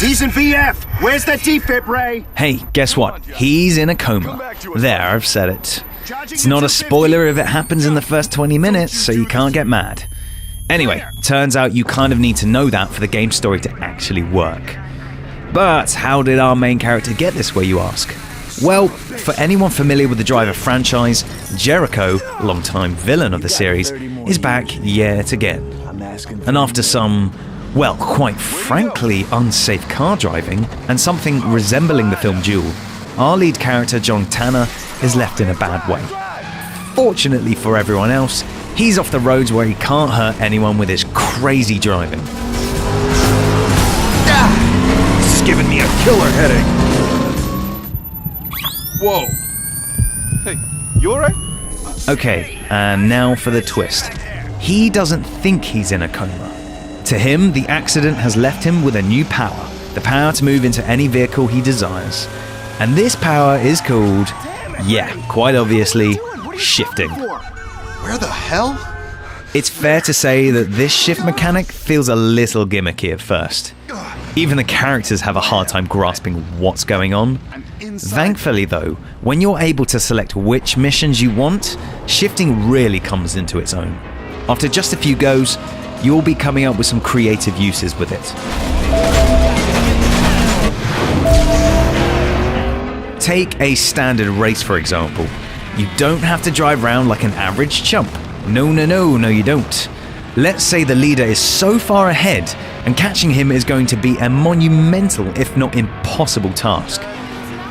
Season VF, where's the defib, Ray? Hey, guess what? He's in a coma. There, I've said it. It's not a spoiler if it happens in the first 20 minutes, so you can't get mad. Anyway, turns out you kind of need to know that for the game's story to actually work. But how did our main character get this way, you ask? Well, for anyone familiar with the Driver franchise, Jericho, longtime villain of the series, is back yet again. And after some, well, quite frankly, unsafe car driving and something resembling the film Duel, our lead character, John Tanner, is left in a bad way. Fortunately for everyone else, he's off the roads where he can't hurt anyone with his crazy driving. This is giving me a killer headache. Whoa. Hey, you alright? Okay, and now for the twist. He doesn't think he's in a coma. To him, the accident has left him with a new power, the power to move into any vehicle he desires. And this power is called, yeah, quite obviously, shifting. Where the hell? It's fair to say that this shift mechanic feels a little gimmicky at first. Even the characters have a hard time grasping what's going on. Thankfully though, when you're able to select which missions you want, shifting really comes into its own. After just a few goes, you'll be coming up with some creative uses with it. Take a standard race for example. You don't have to drive around like an average chump. No you don't. Let's say the leader is so far ahead and catching him is going to be a monumental, if not impossible task.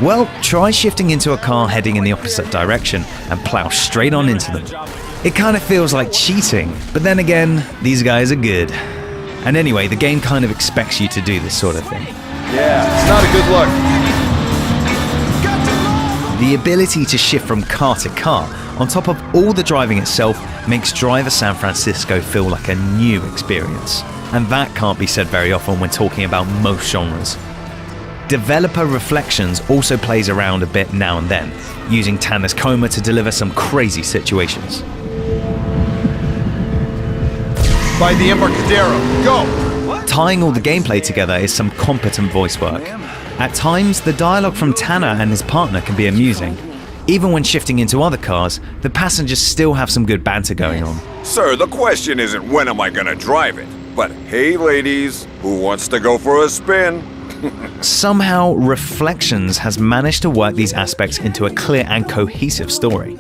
Well, try shifting into a car heading in the opposite direction and plow straight on into them. It kind of feels like cheating, but then again, these guys are good. And anyway, the game kind of expects you to do this sort of thing. Yeah, it's not a good look. The ability to shift from car to car, on top of all the driving itself, makes Driver San Francisco feel like a new experience. And that can't be said very often when talking about most genres. Developer Reflections also plays around a bit now and then, using Tanner's coma to deliver some crazy situations. By the Embarcadero, go! Tying all the gameplay together is some competent voice work. At times, the dialogue from Tanner and his partner can be amusing. Even when shifting into other cars, the passengers still have some good banter going on. Sir, the question isn't when am I gonna drive it, but hey ladies, who wants to go for a spin? Somehow, Reflections has managed to work these aspects into a clear and cohesive story.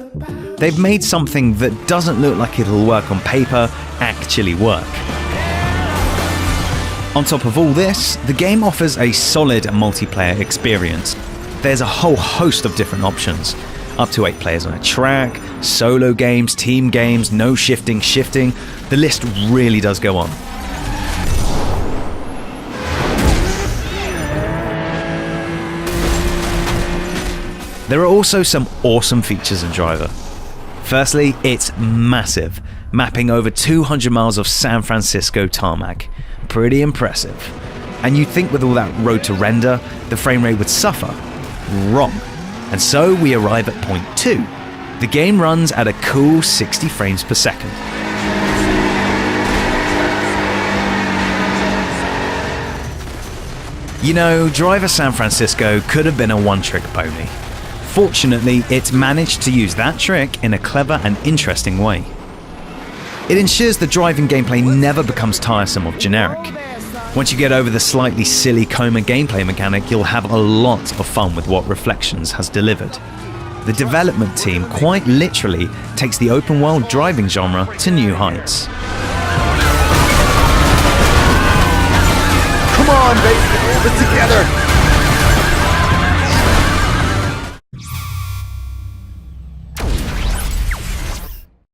They've made something that doesn't look like it'll work on paper actually work. On top of all this, the game offers a solid multiplayer experience. There's a whole host of different options. Up to 8 players on a track, solo games, team games, no shifting, the list really does go on. There are also some awesome features in Driver. Firstly, it's massive, mapping over 200 miles of San Francisco tarmac. Pretty impressive. And you'd think with all that road to render, the frame rate would suffer. Wrong. And so we arrive at point 2. The game runs at a cool 60 frames per second. You know, Driver San Francisco could have been a one-trick pony. Fortunately, it's managed to use that trick in a clever and interesting way. It ensures the driving gameplay never becomes tiresome or generic. Once you get over the slightly silly coma gameplay mechanic, you'll have a lot of fun with what Reflections has delivered. The development team quite literally takes the open world driving genre to new heights. Come on, baby, the